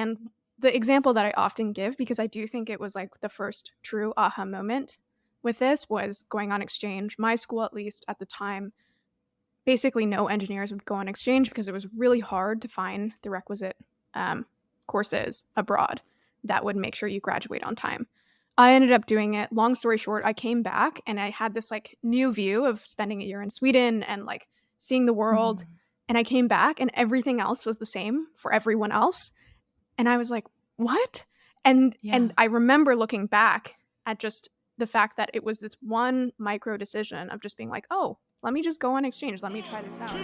And the example that I often give, because I do think it was like the first true aha moment with this, was going on exchange. My school, at least at the time, basically no engineers would go on exchange because it was really hard to find the requisite courses abroad that would make sure you graduate on time. I ended up doing it. Long story short, I came back and I had this like new view of spending a year in Sweden and like seeing the world. And I came back and everything else was the same for everyone else. And I was like, what? And I remember looking back at just the fact that it was this one micro decision of just being like, oh, let me just go on exchange. Let me try this out.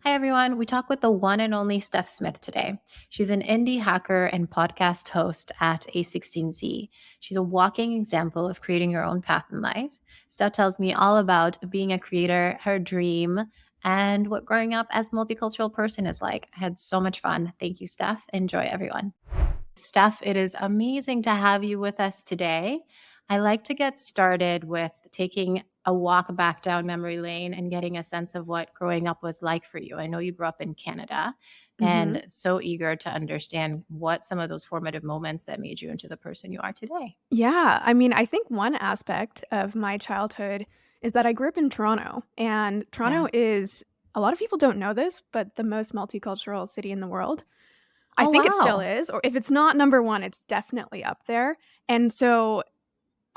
Hi, everyone. We talk with the one and only Steph Smith today. She's an indie hacker and podcast host at a16z. She's a walking example of creating your own path in life. Steph tells me all about being a creator, her dream, and what growing up as a multicultural person is like. I had so much fun. Thank you, Steph. Enjoy, everyone. Steph, it is amazing to have you with us today. I like to get started with taking a walk back down memory lane and getting a sense of what growing up was like for you. I know you grew up in Canada and so eager to understand what some of those formative moments that made you into the person you are today. Yeah. I mean, I think one aspect of my childhood is that I grew up in Toronto, and Toronto is, a lot of people don't know this, but the most multicultural city in the world. I think it still is, or if it's not number one, it's definitely up there. And so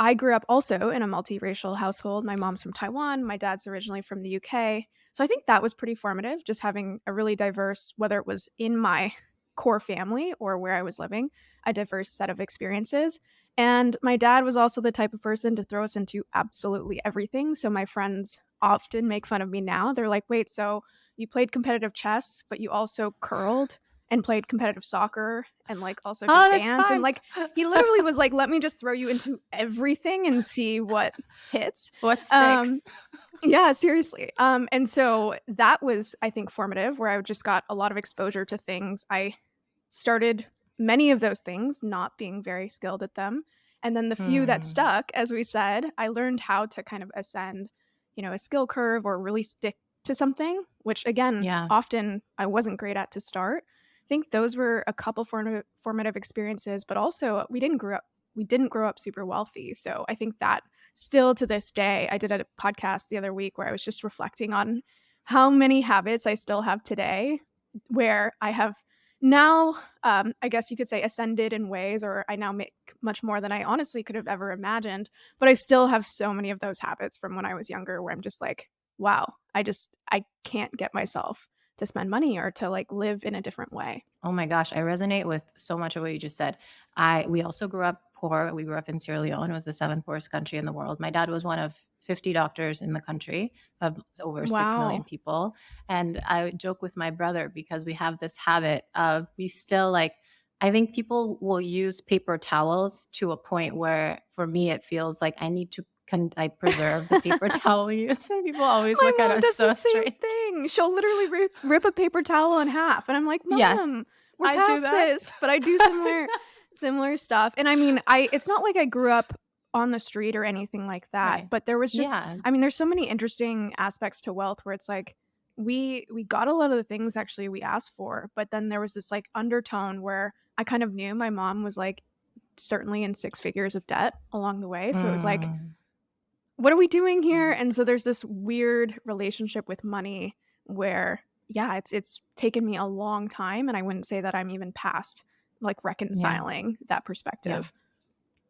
I grew up also in a multiracial household. My mom's from Taiwan. My dad's originally from the UK. So I think that was pretty formative, just having a really diverse, whether it was in my core family or where I was living, a diverse set of experiences. And my dad was also the type of person to throw us into absolutely everything. So my friends often make fun of me now. They're like, wait, so you played competitive chess, but you also curled and played competitive soccer and like also did dance. And like he literally was like, let me just throw you into everything and see what hits. What sticks? Yeah, seriously. And so that was, I think, formative, where I just got a lot of exposure to things. I started many of those things not being very skilled at them. And then the few that stuck, as we said, I learned how to kind of ascend, a skill curve or really stick to something, which again, often I wasn't great at to start. I think those were a couple formative experiences, but also we didn't grow up super wealthy. So I think that still to this day, I did a podcast the other week where I was just reflecting on how many habits I still have today, where I have now, I guess you could say, ascended in ways, or I now make much more than I honestly could have ever imagined. But I still have so many of those habits from when I was younger where I'm just like, wow, I can't get myself to spend money or to like live in a different way. Oh my gosh, I resonate with so much of what you just said. We also grew up poor. We grew up in Sierra Leone. It was the seventh poorest country in the world. My dad was one of 50 doctors in the country of over 6 million people. And I joke with my brother because we have this habit of, we still like, I think people will use paper towels to a point where for me, it feels like I need to I preserve the paper towel we use. And people always look at us so strange. My mom does the same thing. She'll literally rip a paper towel in half. And I'm like, Mom, we're past this. But I do similar stuff. And I mean, it's not like I grew up on the street or anything like that. Right. But there was just, I mean, there's so many interesting aspects to wealth where it's like, we got a lot of the things actually we asked for. But then there was this like undertone where I kind of knew my mom was like certainly in 6 figures of debt along the way. So it was like, what are we doing here? And so there's this weird relationship with money where, it's taken me a long time. And I wouldn't say that I'm even past like reconciling that perspective.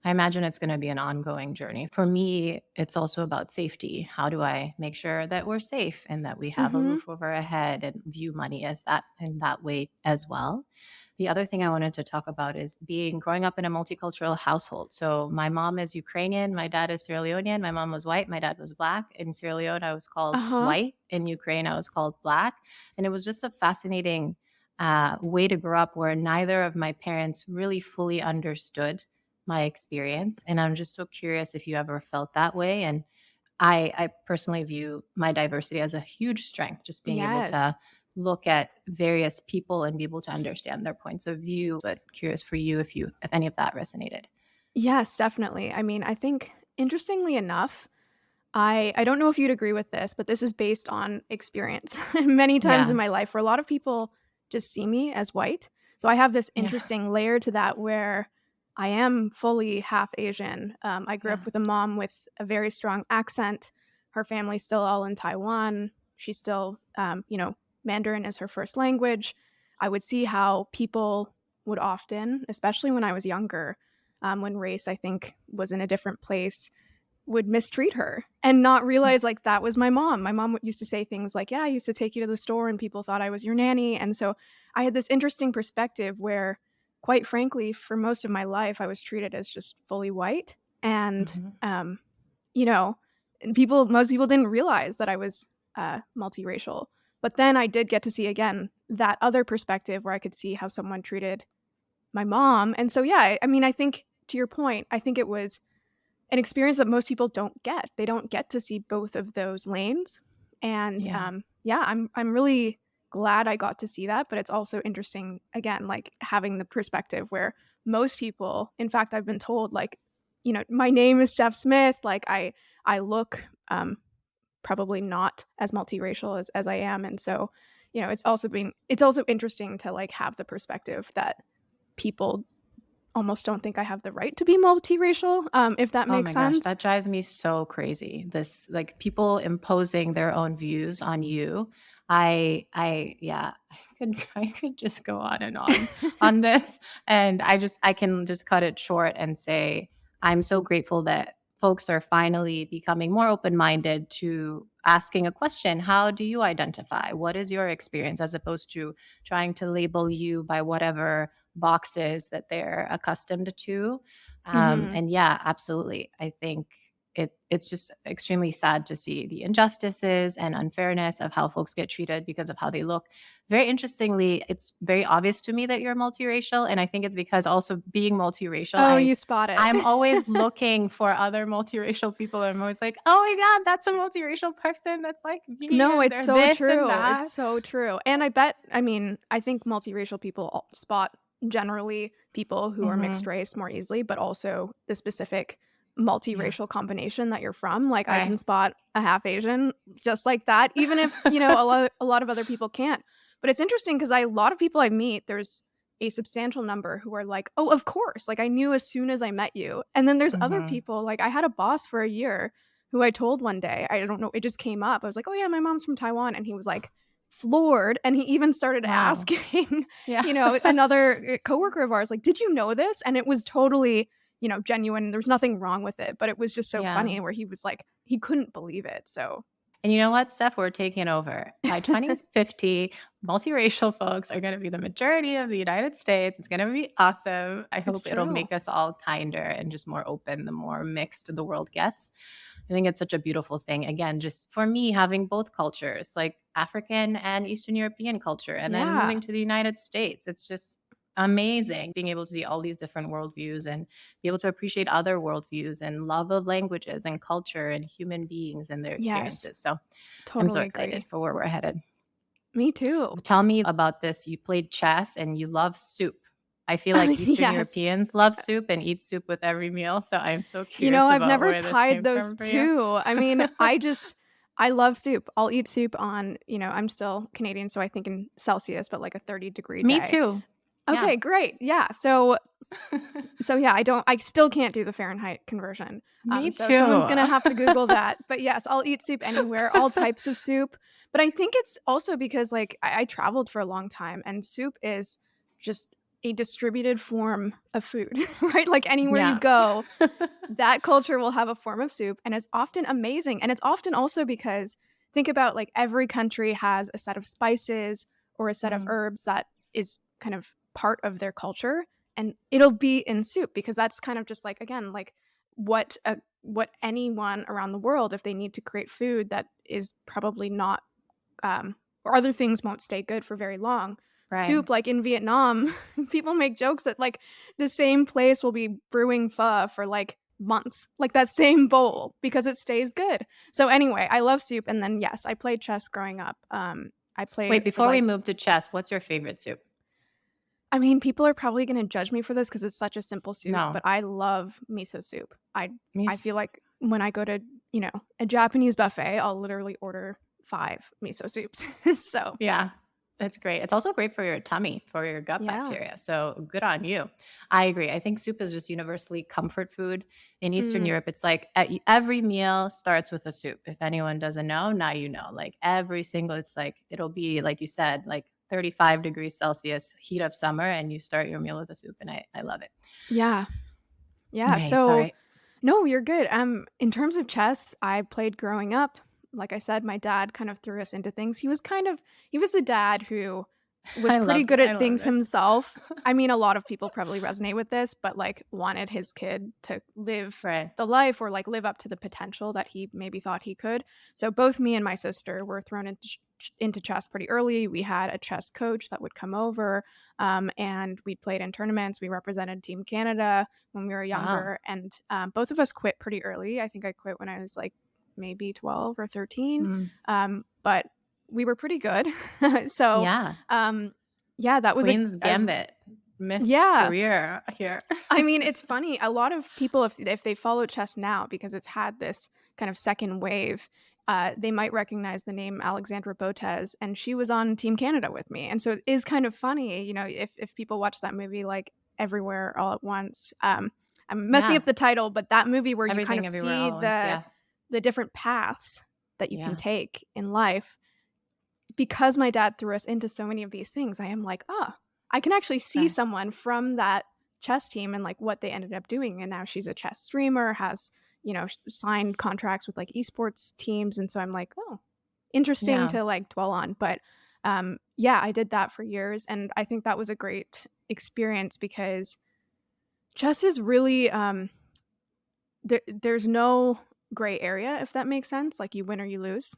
I imagine it's going to be an ongoing journey. For me, it's also about safety. How do I make sure that we're safe and that we have a roof over our head and view money as that in that way as well? The other thing I wanted to talk about is growing up in a multicultural household. So my mom is Ukrainian, my dad is Sierra Leonean, my mom was white, my dad was black. In Sierra Leone, I was called white. In Ukraine, I was called black. And it was just a fascinating way to grow up where neither of my parents really fully understood my experience. And I'm just so curious if you ever felt that way. And I personally view my diversity as a huge strength, just being able to look at various people and be able to understand their points of view. But curious for you if any of that resonated. Yes, definitely. I mean, I think interestingly enough, I don't know if you'd agree with this, but this is based on experience many times in Yeah. my life where a lot of people just see me as white. So I have this Yeah. interesting layer to that where I am fully half Asian. I grew up Yeah. with a mom with a very strong accent. Her family's still all in Taiwan. She's still, Mandarin is her first language. I would see how people would often, especially when I was younger, when race, I think, was in a different place, would mistreat her and not realize like that was my mom. My mom used to say things like, "Yeah, I used to take you to the store and people thought I was your nanny." And so I had this interesting perspective where, quite frankly, for most of my life, I was treated as just fully white. And, Mhm. you know, most people didn't realize that I was multiracial. But then I did get to see again that other perspective where I could see how someone treated my mom. And so, yeah, I mean, I think to your point, I think it was an experience that most people don't get. They don't get to see both of those lanes, and, Yeah. yeah, I'm really glad I got to see that, but it's also interesting, again, like, having the perspective where most people, in fact, I've been told, like, "My name is Steph Smith," like, I look, probably not as multiracial as I am, and so, it's also interesting to, like, have the perspective that people almost don't think I have the right to be multiracial, if that Oh makes my gosh, sense. that drives me so crazy. This like people imposing their own views on you. Yeah, I could just go on and on this. And I can just cut it short and say I'm so grateful that folks are finally becoming more open-minded to asking a question. How do you identify? What is your experience as opposed to trying to label you by whatever boxes that they're accustomed to. Mhm. And yeah, absolutely. I think it's just extremely sad to see the injustices and unfairness of how folks get treated because of how they look. Very interestingly, it's very obvious to me that you're multiracial, and I think it's because also being multiracial, Oh, you spot it. I'm always looking for other multiracial people. I'm always like, oh my God, that's a multiracial person that's like me, No, and it's they're so this and true, it's that. so true, and I mean, I think multiracial people spot generally people who are mixed Hmm. race more easily, but also the specific Yeah. multiracial combination that you're from, like, I can Right. spot a half Asian just like that, even if, a lot of other people can't. But it's interesting because a lot of people I meet, there's a substantial number who are like, "Oh, of course, like, I knew as soon as I met you." And then there's other Hmm. people, like, I had a boss for a year who I told one day, I don't know, it just came up. I was like, "Oh, yeah, my mom's from Taiwan." And he was, like, floored, and he even started Wow. asking, Yeah. another, coworker of ours, like, "Did you know this?" And it was totally, genuine. There's nothing wrong with it, but it was just so Yeah. funny where he was like he couldn't believe it, so And you know what, Steph? We're taking over. By 2050, multiracial folks are going to be the majority of the United States. It's going to be awesome. I It's hope it'll true. make us all kinder and just more open the more mixed the world gets. I think it's such a beautiful thing. Again, just for me, having both cultures, like African and Eastern European culture, and then Yeah. moving to the United States, it's just amazing being able to see all these different worldviews and be able to appreciate other worldviews and love of languages and culture and human beings and their Yes. experiences. So I'm so Totally excited agree. for where we're headed. Me too. Tell me about this. You played chess and you love soup. I feel like Eastern Yes. Europeans love soup and eat soup with every meal. So I'm so You know, curious I've about never where this tied came those from for you. 2. I mean, I love soup. I'll eat soup on, I'm still Canadian, so I think in Celsius, but like a 30-degree Me day. too. Yeah. Okay, great. Yeah. So yeah, I still can't do the Fahrenheit conversion. Me So too. someone's gonna have to Google that. But yes, I'll eat soup anywhere, all types of soup. But I think it's also because like I traveled for a long time and soup is just a distributed form of food, right? Like anywhere you Yeah. go, that culture will have a form of soup and it's often amazing. And it's often also because think about like every country has a set of spices or a set of Mm, herbs that is kind of part of their culture and it'll be in soup because that's kind of just like again like what anyone around the world if they need to create food that is probably not or other things won't stay good for very long. right. Soup, like in Vietnam, people make jokes that like the same place will be brewing pho for like months, like that same bowl because it stays good. So anyway, I love soup, and then yes, I played chess growing up. I Wait, played for before we like move to chess, what's your favorite soup? I mean, people are probably gonna judge me for this because it's such a simple soup, No, but I love miso soup. me I too. feel like when I go to, a Japanese buffet, I'll literally order 5 miso soups. So, Yeah, it's great. It's also great for your tummy, for your gut yeah. bacteria. So good on you. I agree. I think soup is just universally comfort food. In Eastern Mm, Europe, it's like every meal starts with a soup. If anyone doesn't know, now you know. Like every single, it's like, it'll be, like you said, like 35 degrees Celsius, heat of summer, and you start your meal with a soup. And I love it. yeah. Yeah, Okay, so sorry. no, you're good. In terms of chess, I played growing up. Like I said, my dad kind of threw us into things. He was the dad who was pretty good I at love things this. himself. I mean, a lot of people probably resonate with this, but like wanted his kid to live Right. the life or like live up to the potential that he maybe thought he could. So both me and my sister were thrown into chess pretty early. We had a chess coach that would come over, and we played in tournaments. We represented Team Canada when we were Wow. younger, and both of us quit pretty early. I think I quit when I was like maybe 12 or 13, Mm, but we were pretty good. So, yeah. um, yeah, that was Queen's a Gambit. Missed yeah. career here. I mean, it's funny. A lot of people, if they follow chess now, because it's had this kind of second wave, they might recognize the name Alexandra Botez, and she was on Team Canada with me. And so it is kind of funny, if people watch that movie like Everywhere All at Once. I'm messing Yeah. up the title, but that movie where you kind Everything of Everywhere see All at Once. Yeah. the different paths that you can Yeah. take in life. Because my dad threw us into so many of these things, I am like, "Oh, I can actually see Right. someone from that chess team and, like, what they ended up doing," and now she's a chess streamer, has, signed contracts with, like, esports teams, and so I'm like, "Oh, interesting Yeah. to, like, dwell on," but, yeah, I did that for years, and I think that was a great experience because chess is really, there's no gray area, if that makes sense, like, you win or you lose.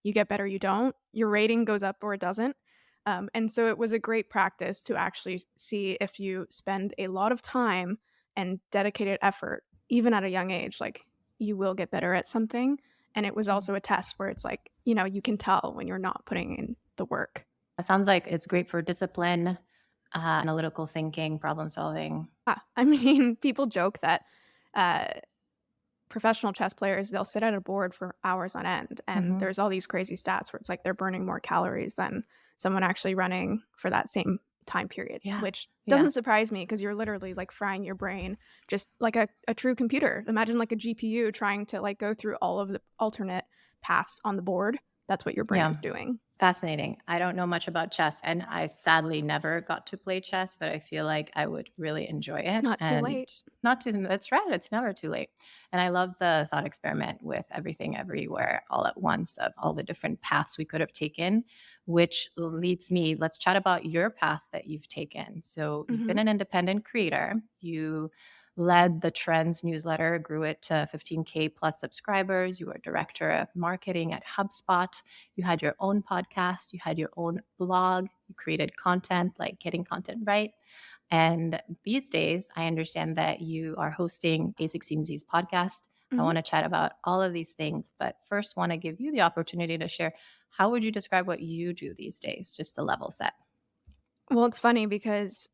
You get better, you don't. Your rating goes up or it doesn't. And so it was a great practice to actually see if you spend a lot of time and dedicated effort, even at a young age, like, you will get better at something. And it was Mm. also a test where it's like, you can tell when you're not putting in the work. It sounds like it's great for discipline, analytical thinking, problem solving. I mean, people joke that, uh professional chess players, they'll sit at a board for hours on end, and Mhm. there's all these crazy stats where it's like they're burning more calories than someone actually running for that same time period, Yeah. which Yeah. doesn't surprise me because you're literally like frying your brain just like a true computer. Imagine like a GPU trying to like go through all of the alternate paths on the board. That's what your brain Yeah. is doing. Fascinating. I don't know much about chess, and I sadly never got to play chess, but I feel like I would really enjoy It's it. not too And late. not to, that's right, it's never too late. And I love the thought experiment with everything everywhere all at once of all the different paths we could have taken, which leads me, let's chat about your path that you've taken. So you've been Mhm. an independent creator. You led the Trends newsletter, grew it to 15K plus subscribers. You were director of marketing at HubSpot. You had your own podcast, you had your own blog, you created content, like getting content right. And these days, I understand that you are hosting a16z's podcast. I Mhm. want to chat about all of these things, but first want to give you the opportunity to share, how would you describe what you do these days, just to level set? Well, it's funny because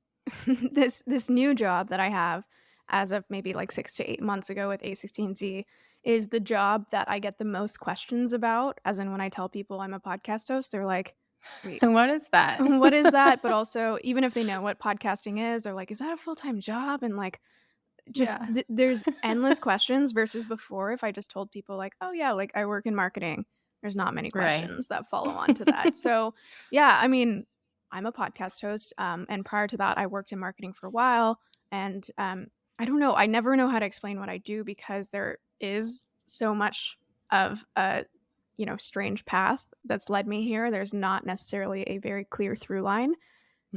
this new job that I have as of maybe like 6 to 8 months ago with A16Z is the job that I get the most questions about, as in when I tell people I'm a podcast host, they're like, "Wait, And what is that? what is that?" But also, even if they know what podcasting is, they're like, "Is that a full-time job?" And, like, just Yeah. there's endless questions versus before if I just told people like, "Oh, yeah, like, I work in marketing." There's not many Right. questions that follow on to that. So, yeah, I mean, I'm a podcast host, and prior to that, I worked in marketing for a while, and, I don't know, I never know how to explain what I do because there is so much of a, strange path that's led me here. There's not necessarily a very clear through line.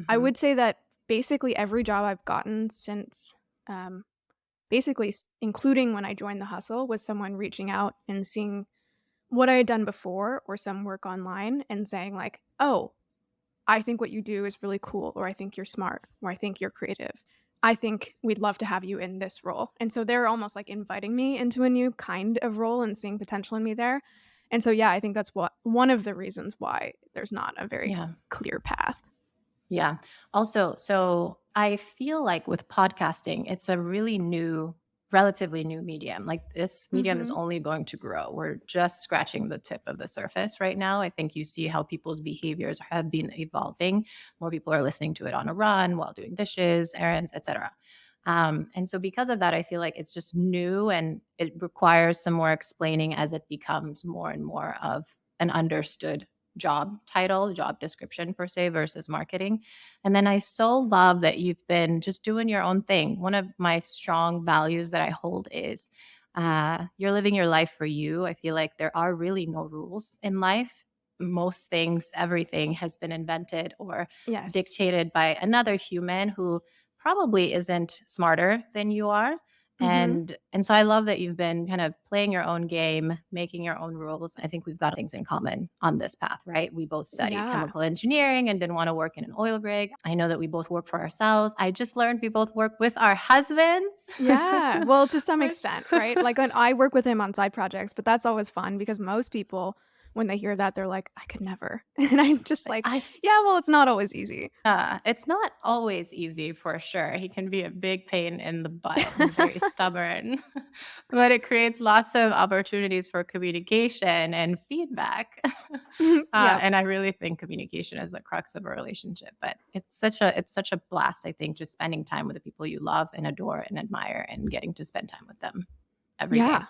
I Mhm. would say that basically every job I've gotten since, um basically, including when I joined the hustle, was someone reaching out and seeing what I had done before or some work online and saying like, "Oh, I think what you do is really cool," or "I think you're smart," or "I think you're creative. I think we'd love to have you in this role." And so they're almost like inviting me into a new kind of role and seeing potential in me there. And so, yeah, I think that's what one of the reasons why there's not a very Yeah. clear path. Yeah. Also, so I feel like with podcasting, it's a really new, relatively new medium. Like this medium is Mhm. only going to grow. We're just scratching the tip of the surface right now. I think you see how people's behaviors have been evolving. More people are listening to it on a run while doing dishes, errands, etc. And so because of that, I feel like it's just new and it requires some more explaining as it becomes more and more of an understood job title, job description per se versus marketing. And then I so love that you've been just doing your own thing. One of my strong values that I hold is you're living your life for you. I feel like there are really no rules in life. Most things, everything has been invented or Yes. dictated by another human who probably isn't smarter than you are. Mhm. And so I love that you've been kind of playing your own game, making your own rules. I think we've got things in common on this path, right? We both studied Yeah. chemical engineering and didn't want to work in an oil rig. I know that we both work for ourselves. I just learned we both work with our husbands. Yeah. Well, to some extent, right? Like, when I work with him on side projects, but that's always fun because most people, when they hear that, they're like, "I could never." And I'm just like, I "Yeah, well, it's not always easy." it's not always easy for sure. He can be a big pain in the butt. He's very stubborn, but it creates lots of opportunities for communication and feedback. Yep. And I really think communication is the crux of a relationship. But it's such a blast. I think just spending time with the people you love and adore and admire, and getting to spend time with them every day. Yeah.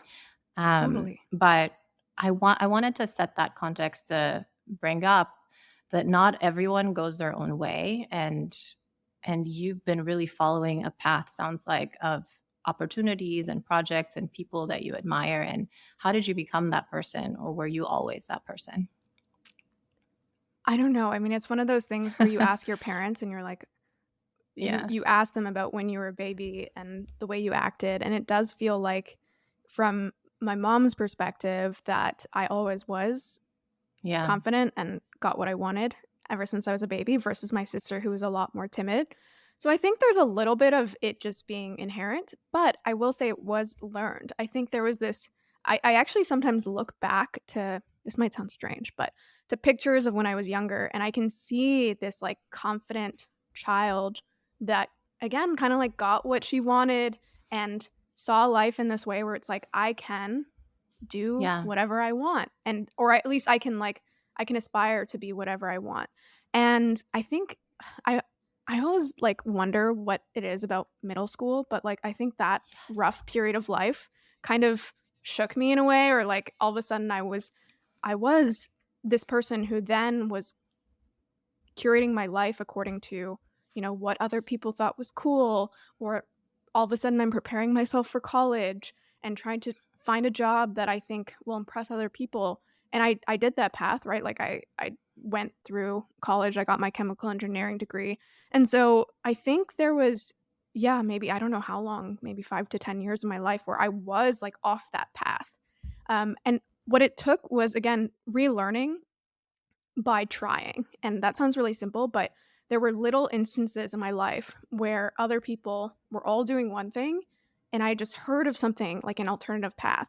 Totally. But I wanted to set that context to bring up that not everyone goes their own way, and you've been really following a path, sounds like, of opportunities and projects and people that you admire. And how did you become that person, or were you always that person? I don't know. I mean, it's one of those things where you ask your parents and you're like, you Yeah. you ask them about when you were a baby and the way you acted, and it does feel like from my mom's perspective that I always was Yeah. confident and got what I wanted ever since I was a baby versus my sister who was a lot more timid. So I think there's a little bit of it just being inherent, but I will say it was learned. I think there was this I actually sometimes look back to this might sound strange, but to pictures of when I was younger and I can see this like confident child that again kind of like got what she wanted and saw life in this way where it's like I can do Yeah. whatever I want and or at least I can aspire to be whatever I want. And I think I I always like wonder what it is about middle school, but like I think that Yes. rough period of life kind of shook me in a way or like all of a sudden I was this person who then was curating my life according to, you know, what other people thought was cool, or all of a sudden I'm preparing myself for college and trying to find a job that I think will impress other people. And I did that path, right? Like I went through college, I got my chemical engineering degree. And so I think there was yeah, maybe I don't know how long, maybe 5 to 10 years of my life where I was like off that path. And what it took was again relearning by trying. And that sounds really simple, but there were little instances in my life where other people were all doing one thing and I just heard of something like an alternative path.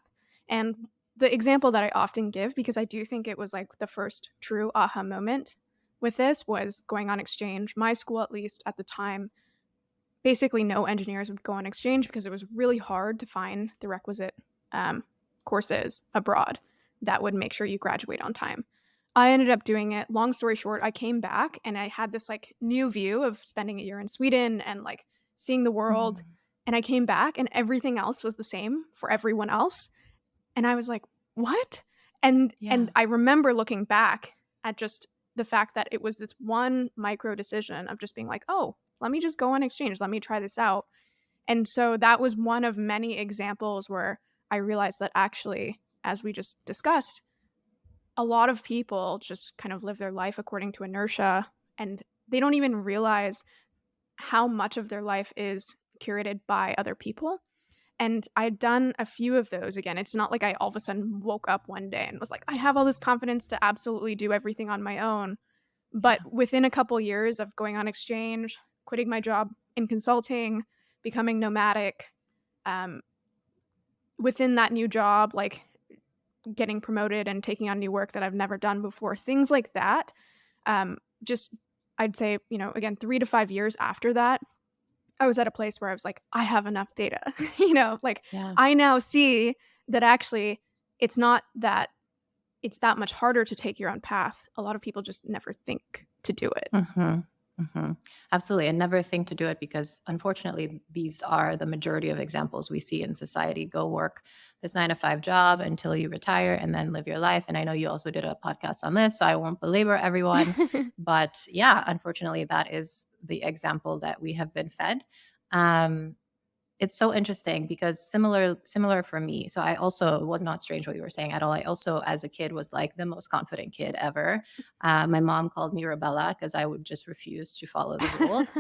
And the example that I often give, because I do think it was like the first true aha moment with this, was going on exchange. My school, at least at the time, basically no engineers would go on exchange because it was really hard to find the requisite um, courses abroad that would make sure you graduate on time. I ended up doing it. Long story short, I came back and I had this like new view of spending a year in Sweden and like seeing the world. Mhm. And I came back and everything else was the same for everyone else. And I was like, "What?" And Yeah. I remember looking back at just the fact that it was this one micro decision of just being like, "Oh, let me just go on exchange. Let me try this out." And so that was one of many examples where I realized that actually, as we just discussed, a lot of people just kind of live their life according to inertia and they don't even realize how much of their life is curated by other people. And I'd done a few of those again. It's not like I all of a sudden woke up one day and was like, I have all this confidence to absolutely do everything on my own. But Yeah. within a couple years of going on exchange, quitting my job in consulting, becoming nomadic, um, within that new job, like getting promoted and taking on new work that I've never done before, things like that, just I'd say, again, 3 to 5 years after that, I was at a place where I was like, I have enough data. Like Yeah. I now see that actually it's not that it's that much harder to take your own path. A lot of people just never think to do it. Hmm. Hmm. Absolutely. And never think to do it, because unfortunately, these are the majority of examples we see in society. Go work this 9 to 5 job until you retire and then live your life. And I know you also did a podcast on this, so I won't belabor everyone. But yeah, unfortunately, that is the example that we have been fed. Um, it's so interesting because similar for me. So I also, it was not strange what you were saying at all. I also, as a kid, was like the most confident kid ever. My mom called me Rebella because I would just refuse to follow the rules.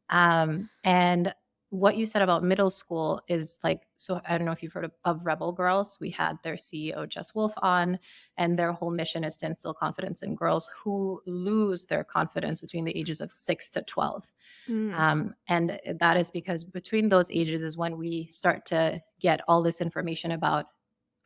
And what you said about middle school is like, so I don't know if you've heard of Rebel Girls. We had their CEO, Jess Wolf, on, and their whole mission is to instill confidence in girls who lose their confidence between the ages of 6 to 12. Mm, And that is because between those ages is when we start to get all this information about.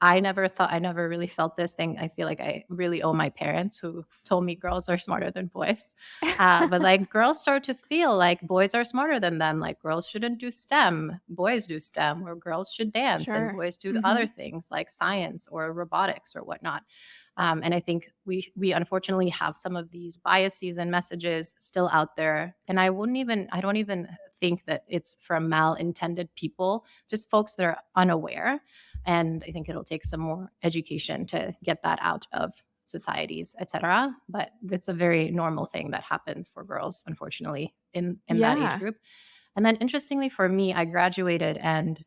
I never really felt this thing. I feel like I really owe my parents who told me girls are smarter than boys. But like girls start to feel like boys are smarter than them. Like girls shouldn't do STEM, boys do STEM, or girls should dance and sure. boys do the Hmm. other things like science or robotics or whatnot. And I think we unfortunately have some of these biases and messages still out there. And I don't even think that it's from malintended people, just folks that are unaware. And I think it'll take some more education to get that out of societies, etc. But it's a very normal thing that happens for girls, unfortunately, in that age Yeah. group. And then interestingly for me, I graduated and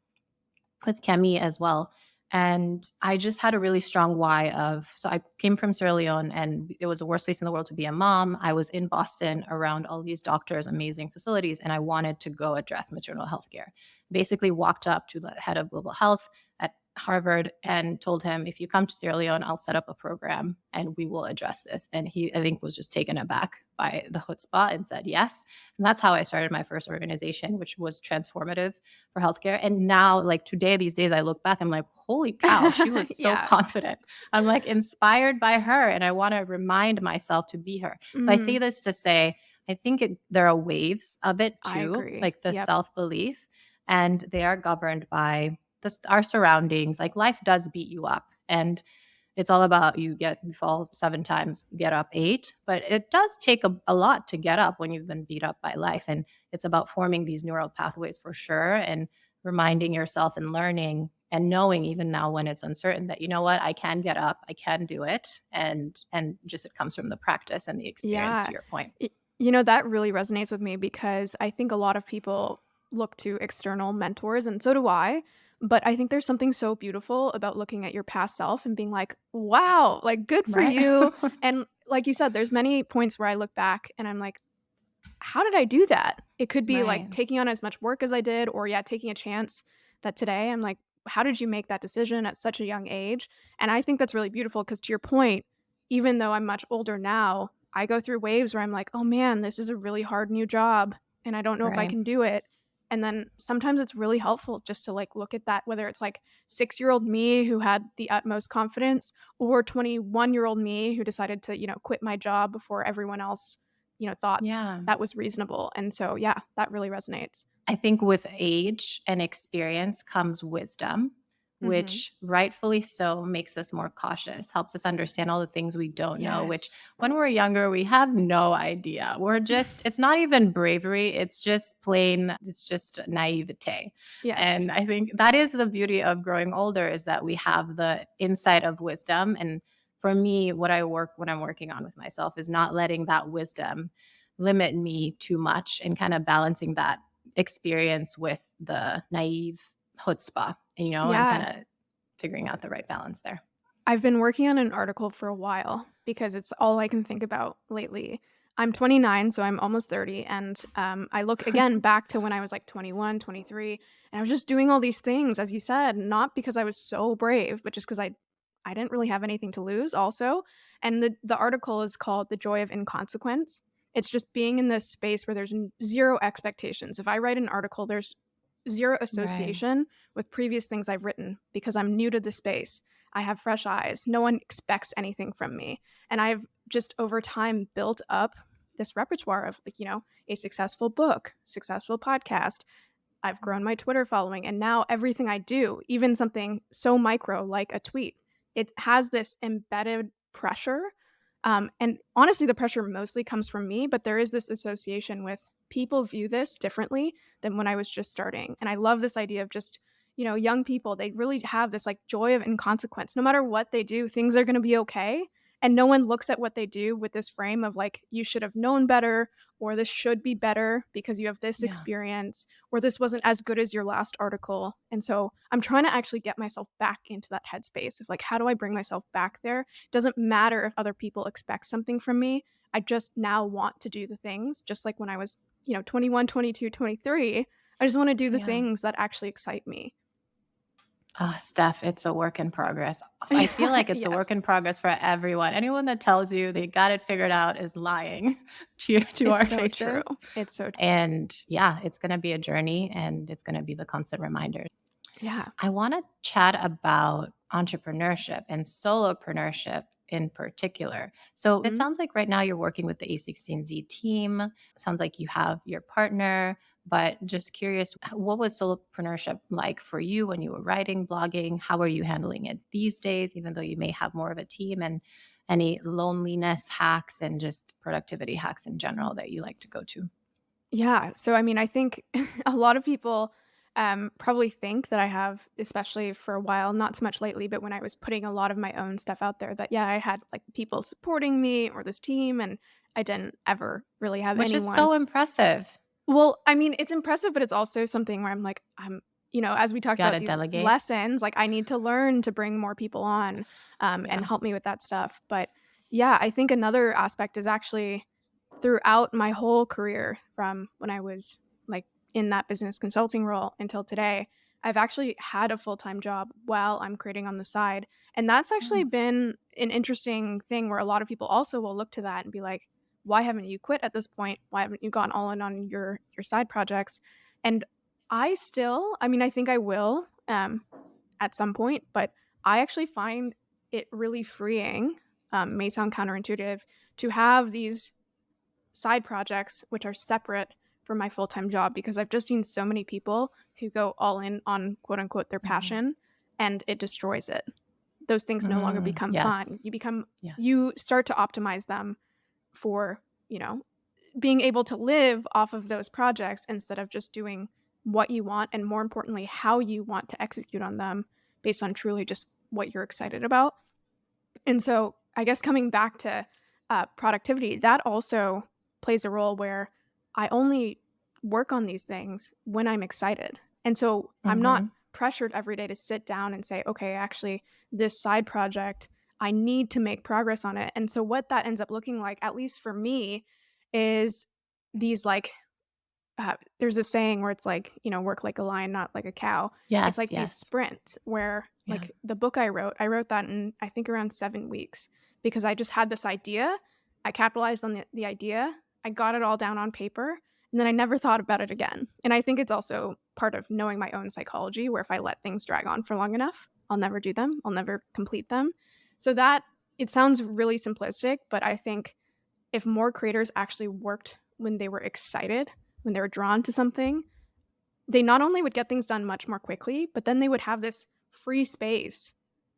with Kemi as well. And I just had a really strong why of, so I came from Sierra Leone and it was the worst place in the world to be a mom. I was in Boston around all these doctors, amazing facilities, and I wanted to go address maternal health care. Basically walked up to the head of global health at Harvard and told him, if you come to Sierra Leone, I'll set up a program and we will address this. And he, I think, was just taken aback by the chutzpah and said yes. And that's how I started my first organization, which was transformative for healthcare. And now, like today, these days, I look back, I'm like, holy cow, she was so Yeah. confident. I'm like inspired by her, and I want to remind myself to be her. So I say Mhm. this to say, I think there are waves of it I too, agree. like the Yep. self belief, and they are governed by our surroundings. Like life does beat you up, and it's all about you fall 7 times, get up 8. But it does take a lot to get up when you've been beat up by life. And it's about forming these neural pathways for sure, and reminding yourself and learning and knowing even now when it's uncertain that, you know what, I can get up, I can do it. And just it comes from the practice and the experience, Yeah. to your point. That really resonates with me because I think a lot of people look to external mentors, and so do I. But I think there's something so beautiful about looking at your past self and being like, wow, like good for Right. you. And like you said, there's many points where I look back and I'm like, how did I do that? It could be like Right. taking on as much work as I did, or yeah, taking a chance that today I'm like, how did you make that decision at such a young age? And I think that's really beautiful because to your point, even though I'm much older now, I go through waves where I'm like, oh man, this is a really hard new job and I don't know if I Right. can do it. And then sometimes it's really helpful just to like look at that, whether it's like 6-year-old me who had the utmost confidence or 21-year-old me who decided to, quit my job before everyone else, thought Yeah. that was reasonable. And so, yeah, that really resonates. I think with age and experience comes wisdom, Mhm. which rightfully so makes us more cautious, helps us understand all the things we don't know, which Yes. when we're younger, we have no idea. It's not even bravery, it's just plain, it's just naivete. Yes. And I think that is the beauty of growing older, is that we have the insight of wisdom. And for me, what I'm working on with myself is not letting that wisdom limit me too much, and kind of balancing that experience with the naive chutzpah, and kind Yeah. of figuring out the right balance there. I've been working on an article for a while because it's all I can think about lately. I'm 29, so I'm almost 30. And I look again back to when I was like 21, 23, and I was just doing all these things, as you said, not because I was so brave, but just because I didn't really have anything to lose, also. And the article is called The Joy of Inconsequence. It's just being in this space where there's zero expectations. If I write an article, there's zero Right. association with previous things I've written because I'm new to the space. I have fresh eyes. No one expects anything from me. And I've just over time built up this repertoire of like, a successful book, successful podcast. I've grown my Twitter following, and now everything I do, even something so micro like a tweet, it has this embedded pressure. And honestly, the pressure mostly comes from me, but there is this association with people view this differently than when I was just starting. And I love this idea of just, young people, they really have this like joy of inconsequence. No matter what they do, things are going to be okay. And no one looks at what they do with this frame of like, you should have known better, or this should be better because you have this Yeah. experience, or this wasn't as good as your last article. And so I'm trying to actually get myself back into that headspace of like, how do I bring myself back there? It doesn't matter if other people expect something from me. I just now want to do the things, just like when I was, 21, 22, 23. I just want to do the Yeah. things that actually excite me. Oh, Steph, it's a work in progress. I feel like it's a work Yes, in progress for everyone. Anyone that tells you they got it figured out is lying to it's our so true. faces. It's so true. And yeah, it's going to be a journey, and it's going to be the constant reminder. Yeah. I want to chat about entrepreneurship and solopreneurship in particular. So it Mhm. sounds like right now you're working with the A16Z team. It sounds like you have your partner, but just curious, what was solopreneurship like for you when you were writing, blogging? How are you handling it these days, even though you may have more of a team, and any loneliness hacks and just productivity hacks in general that you like to go to? Yeah. So, I mean, I think a lot of people probably think that I have, especially for a while, not so much lately, but when I was putting a lot of my own stuff out there, that, yeah, I had like people supporting me or this team, and I didn't ever really have Which is anyone. so impressive. Well, I mean, it's impressive, but it's also something where I'm like, as we You talked got about to these delegate. lessons, like I need to learn to bring more people on and Yeah. help me with that stuff. But yeah, I think another aspect is actually throughout my whole career from when I was like in that business consulting role until today, I've actually had a full-time job while I'm creating on the side. And that's actually Mm. been an interesting thing where a lot of people also will look to that and be like, why haven't you quit at this point? Why haven't you gone all in on your side projects? And I mean, I think I will at some point, but I actually find it really freeing. May sound counterintuitive to have these side projects which are separate from my full-time job because I've just seen so many people who go all in on quote unquote their Mhm. passion and it destroys it. Those things no longer become fun. Yes. Yes. You start to optimize them for, you know, being able to live off of those projects instead of just doing what you want and more importantly how you want to execute on them based on truly just what you're excited about. And so, I guess coming back to productivity, that also plays a role where I only work on these things when I'm excited. And so, I'm not Mhm. pressured every day to sit down and say, okay, actually, this side project, I need to make progress on it. And so, what that ends up looking like, at least for me, is these like there's a saying where it's like, work like a lion, not like a cow. It's Yes, like these yes. sprints where, Yeah. like the book I wrote that in, I think, around 7 weeks because I just had this idea. I capitalized on the idea. I got it all down on paper. And then I never thought about it again. And I think it's also part of knowing my own psychology, where if I let things drag on for long enough, I'll never do them, I'll never complete them. So that it sounds really simplistic, but I think if more creators actually worked when they were excited, when they were drawn to something, they not only would get things done much more quickly, but then they would have this free space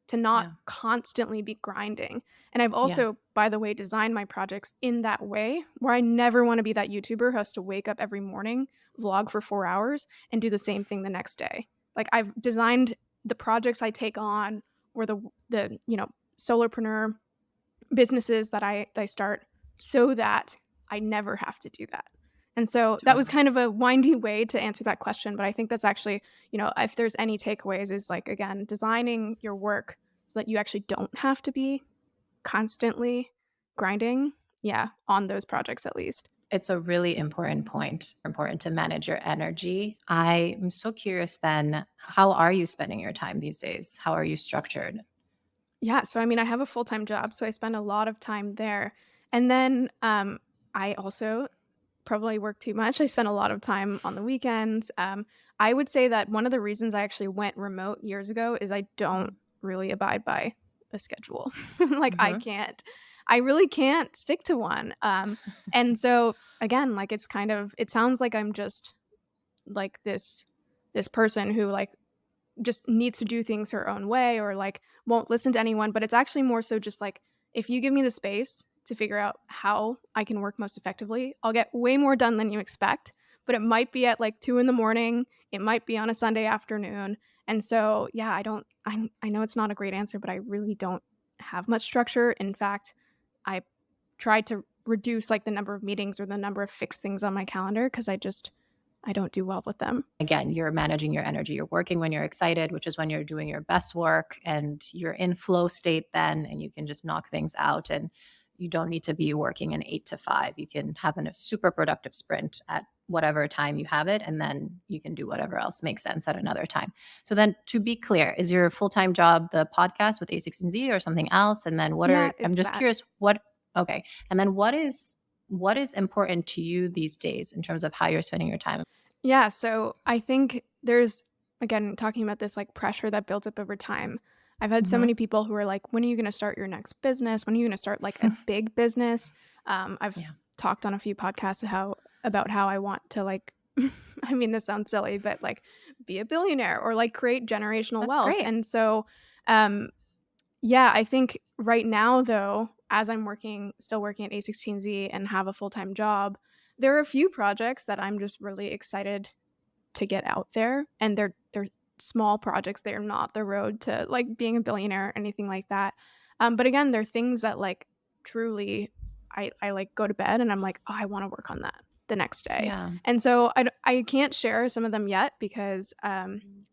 to not Yeah. constantly be grinding. And I've Yeah. also, by the way, designed my projects in that way where I never want to be that YouTuber who has to wake up every morning, vlog for 4 hours, and do the same thing the next day. Like I've designed the projects I take on or the solopreneur businesses that I start so that I never have to do that. And so that was Totally. kind of a windy way to answer that question, but I think that's actually, if there's any takeaways is like again, designing your work so that you actually don't have to be constantly grinding, yeah, on those projects at least. It's a really important point. Important to manage your energy. I am so curious then, how are you spending your time these days? How are you structured? Yeah, so I mean, I have a full-time job, so I spend a lot of time there. And then I also probably work too much. I spend a lot of time on the weekends. I would say that one of the reasons I actually went remote years ago is I don't Mm. really abide by a schedule. Like I Mhm. can't. I really can't stick to one. And so again, like it's kind of it sounds like I'm just like this person who like just needs to do things her own way or like won't listen to anyone, but it's actually more so just like if you give me the space to figure out how I can work most effectively, I'll get way more done than you expect. But it might be at like 2 in the morning, it might be on a Sunday afternoon. And so, yeah, I know it's not a great answer, but I really don't have much structure. In fact, I tried to reduce like the number of meetings or the number of fixed things on my calendar because I don't do well with them. Again, you're managing your energy. You're working when you're excited, which is when you're doing your best work, and you're in flow state then, and you can just knock things out. And you don't need to be working an 8 to 5. You can have a super productive sprint at whatever time you have it, and then you can do whatever else makes sense at another time. So then, to be clear, is your full-time job the podcast with A16Z or something else? And then Yeah, I'm it's just that. curious, okay. And then what is important to you these days in terms of how you're spending your time? Yeah, so I think there's again talking about this like pressure that builds up over time. I've had so Mhm. many people who are like, "When are you going to start your next business? When are you going to start like a big business?" I've Yeah. talked on a few podcasts about how I want to like, I mean, this sounds silly, but like be a billionaire or like create generational That's wealth. great. And so, um, yeah, I think right now though, as I'm still working at A16Z and have a full time job, there are a few projects that I'm just really excited to get out there, and they're small projects. They're not the road to like being a billionaire or anything like that. But again, they're things that like truly I like go to bed and I'm like, oh, I want to work on that the next day. Yeah. And so I can't share some of them yet because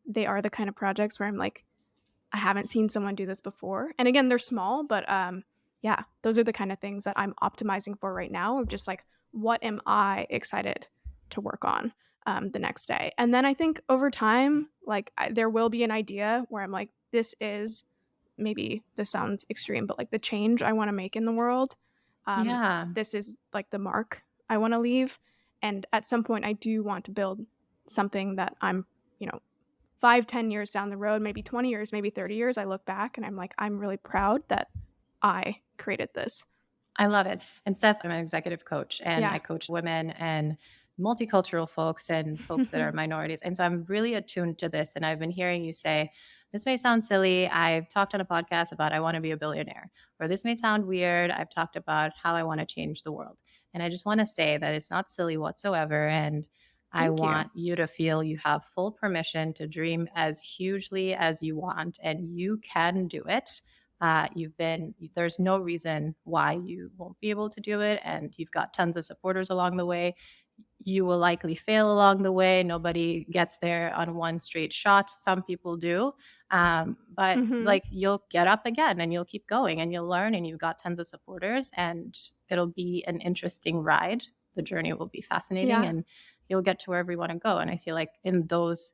they are the kind of projects where I'm like, I haven't seen someone do this before. And again, they're small, but yeah, those are the kind of things that I'm optimizing for right now of just like, what am I excited to work on the next day? And then I think over time, like there will be an idea where I'm like, this is maybe this sounds extreme, but like the change I want to make in the world. Um, Yeah. this is like the mark I want to leave. And at some point, I do want to build something that I'm, you know, 5, 10 years down the road, maybe 20 years, maybe 30 years, I look back and I'm like, I'm really proud that I created this. I love it. And Steph, I'm an executive coach and Yeah. I coach women and multicultural folks and folks that are minorities. And so I'm really attuned to this. And I've been hearing you say, this may sound silly. I've talked on a podcast about I want to be a billionaire, or this may sound weird. I've talked about how I want to change the world. And I just want to say that it's not silly whatsoever. And I Thank you. want you to feel you have full permission to dream as hugely as you want, and you can do it. There's no reason why you won't be able to do it. And you've got tons of supporters along the way. You will likely fail along the way. Nobody gets there on one straight shot. Some people do. But Hmm. like you'll get up again and you'll keep going and you'll learn, and you've got tons of supporters, and it'll be an interesting ride. The journey will be fascinating, Yeah. and you'll get to wherever you want to go. And I feel like in those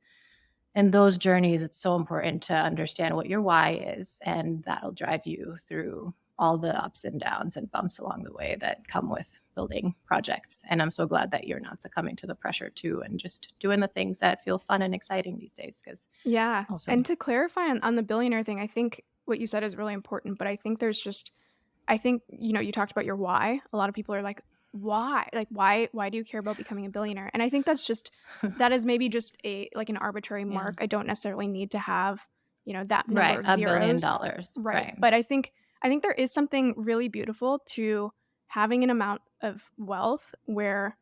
journeys, it's so important to understand what your why is, and that'll drive you through all the ups and downs and bumps along the way that come with building projects. And I'm so glad that you're not succumbing to the pressure too, and just doing the things that feel fun and exciting these days. Because Yeah. also, And to clarify on the billionaire thing, I think what you said is really important, but I think I think, you talked about your why. A lot of people are like, why? Like, why do you care about becoming a billionaire? And I think that is maybe just like an arbitrary yeah, mark. I don't necessarily need to have, that number right, of zeros. $1 billion, Right. right? But I think there is something really beautiful to having an amount of wealth where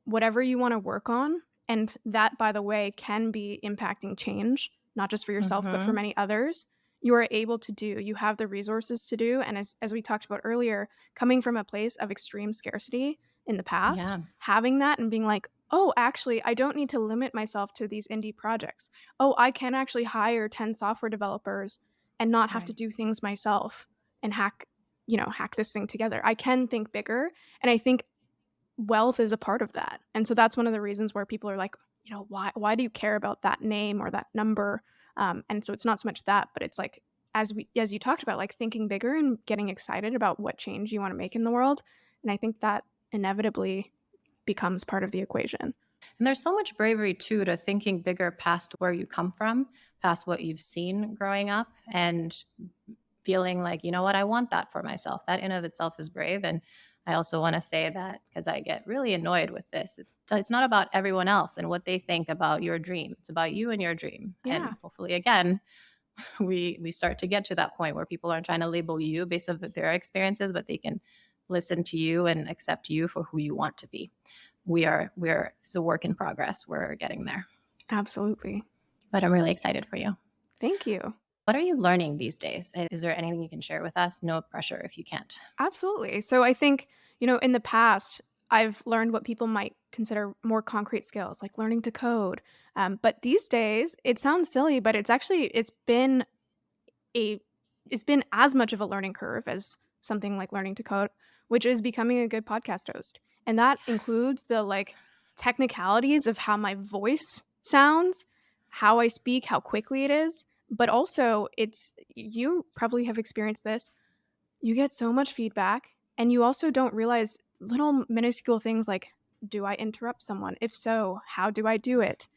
whatever you want to work on, and that, by the way, can be impacting change, not just for yourself, but for Mm-hmm. many others, you are able to do. You have the resources to do. And as we talked about earlier, coming from a place of extreme scarcity in the past, Yeah, having that and being like, oh, actually, I don't need to limit myself to these indie projects. Oh, I can actually hire 10 software developers and not have to right. do things myself and hack this thing together. I can think bigger. And I think wealth is a part of that. And so that's one of the reasons where people are like, why do you care about that name or that number? And so it's not so much that, but it's like as you talked about, like thinking bigger and getting excited about what change you want to make in the world. And I think that inevitably becomes part of the equation. And there's so much bravery too to thinking bigger past where you come from, past what you've seen growing up, and feeling like, you know what, I want that for myself. That in of itself is brave. And I also want to say that because I get really annoyed with this. It's not about everyone else and what they think about your dream. It's about you and your dream. Yeah, And hopefully, again, we start to get to that point where people aren't trying to label you based on their experiences, but they can listen to you and accept you for who you want to be. We're it's a work in progress. We're getting there, absolutely. but I'm really excited for you. Thank you. What are you learning these days? Is there anything you can share with us? No pressure if you can't. Absolutely. So I think, in the past, I've learned what people might consider more concrete skills, like learning to code. But these days, it sounds silly, but a it's been as much of a learning curve as something like learning to code, which is becoming a good podcast host. And that includes the like technicalities of how my voice sounds, how I speak, how quickly it is, but also it's you probably have experienced this. You get so much feedback and you also don't realize little minuscule things like, do I interrupt someone? If so, how do I do it?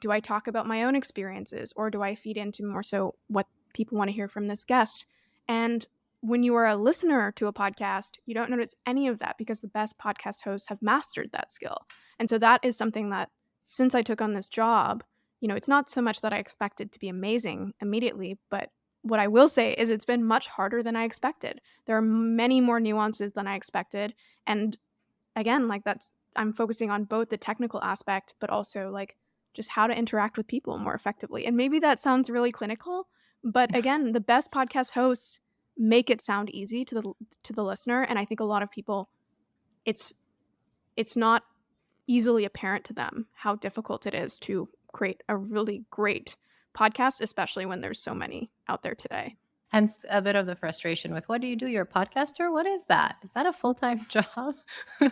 Do I talk about my own experiences or do I feed into more so what people want to hear from this guest? And when you are a listener to a podcast, you don't notice any of that because the best podcast hosts have mastered that skill. And so that is something that since I took on this job, it's not so much that I expected to be amazing immediately, but what I will say is it's been much harder than I expected. There are many more nuances than I expected. And again, like I'm focusing on both the technical aspect, but also like just how to interact with people more effectively. And maybe that sounds really clinical, but again, the best podcast hosts make it sound easy to the listener. And I think a lot of people, it's it's not easily apparent to them how difficult it is to create a really great podcast, especially when there's so many out there today. Hence a bit of the frustration with what do you do? You're a podcaster? What is that? Is that a full-time job?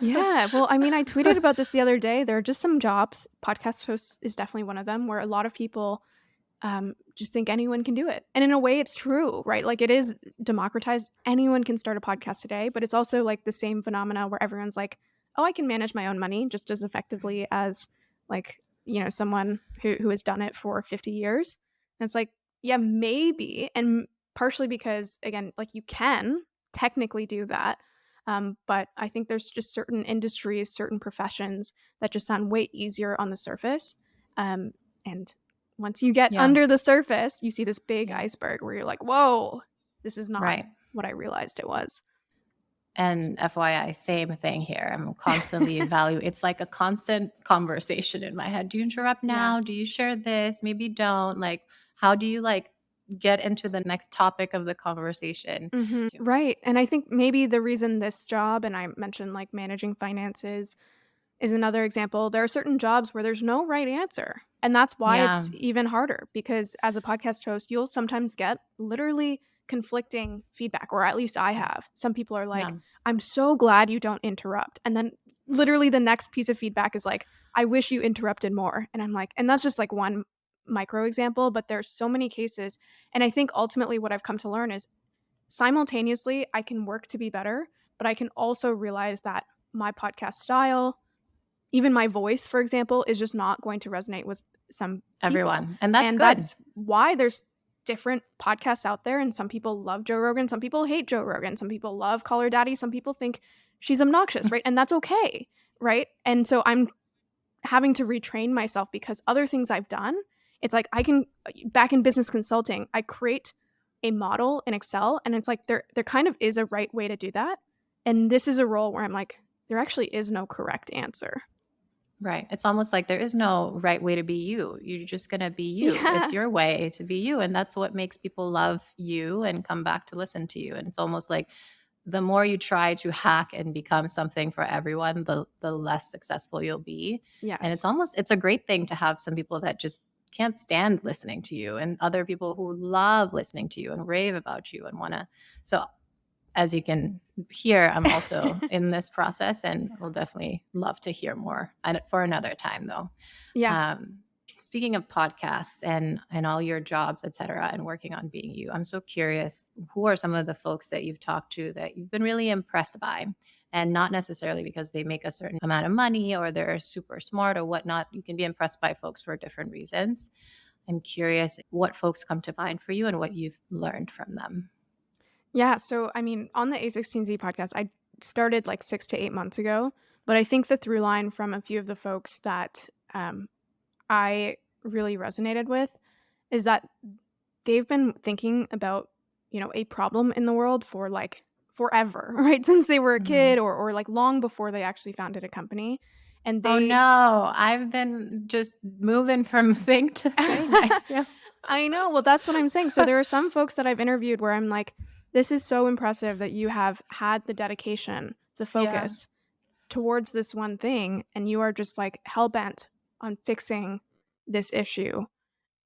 Yeah, well, I mean, I tweeted about this the other day. There are just some jobs. Podcast host is definitely one of them where a lot of people just think anyone can do it. And in a way, it's true, right? Like it is democratized. Anyone can start a podcast today, but it's also like the same phenomena where everyone's like, oh, I can manage my own money just as effectively as like, someone who has done it for 50 years. And it's like, yeah, maybe. And partially because, again, like you can technically do that. But I think there's just certain industries, certain professions that just sound way easier on the surface. And once you get Yeah. under the surface, you see this big Yeah. iceberg where you're like, whoa, this is not Right. what I realized it was. And FYI, same thing here. I'm constantly evaluating. It's like a constant conversation in my head. Do you interrupt Yeah. now? Do you share this? Maybe don't. Like, how do you like get into the next topic of the conversation? Right. And I think maybe the reason this job, and I mentioned like managing finances, is another example. There are certain jobs where there's no right answer. And that's why Yeah. it's even harder because as a podcast host, you'll sometimes get literally conflicting feedback, or at least I have. Some people are like, Yeah. I'm so glad you don't interrupt. And then literally the next piece of feedback is like, I wish you interrupted more. And I'm like, and that's just like one micro example, but there's so many cases. And I think ultimately what I've come to learn is simultaneously I can work to be better, but I can also realize that my podcast style, even my voice, for example, is just not going to resonate with some people. Everyone. And that's And good. that's why there's different podcasts out there. And some people love Joe Rogan. Some people hate Joe Rogan. Some people love Call Her Daddy. Some people think she's obnoxious, right? And that's okay, right? And so I'm having to retrain myself because other things I've done, it's like back in business consulting, I create a model in Excel and it's like there kind of is a right way to do that. And this is a role where I'm like, there actually is no correct answer. Right. It's almost like there is no right way to be you. You're just going to be you. It's Yeah. your way to be you. And that's what makes people love you and come back to listen to you. And it's almost like the more you try to hack and become something for everyone, the less successful you'll be. And Yes. it's a great thing to have some people that just can't stand listening to you and other people who love listening to you and rave about you and want to. So as you can hear, I'm also in this process and will definitely love to hear more for another time though. Yeah. Speaking of podcasts and all your jobs, et cetera, and working on being you, I'm so curious, who are some of the folks that you've talked to that you've been really impressed by? And not necessarily because they make a certain amount of money or they're super smart or whatnot. You can be impressed by folks for different reasons. I'm curious what folks come to mind for you and what you've learned from them. Yeah, so, I mean, on the A16Z podcast, I started, like, 6 to 8 months ago, but I think the through line from a few of the folks that, I really resonated with is that they've been thinking about, a problem in the world for, like, forever, right? Since they were a Mhm. kid or, like, long before they actually founded a company, and Oh, they no. I've been just moving from thing to thing, I feel. I know, well, that's what I'm saying. So there are some folks that I've interviewed where I'm like, "This is so impressive that you have had the dedication, the Yeah. focus towards this one thing, and you are just, like, hell-bent on fixing this issue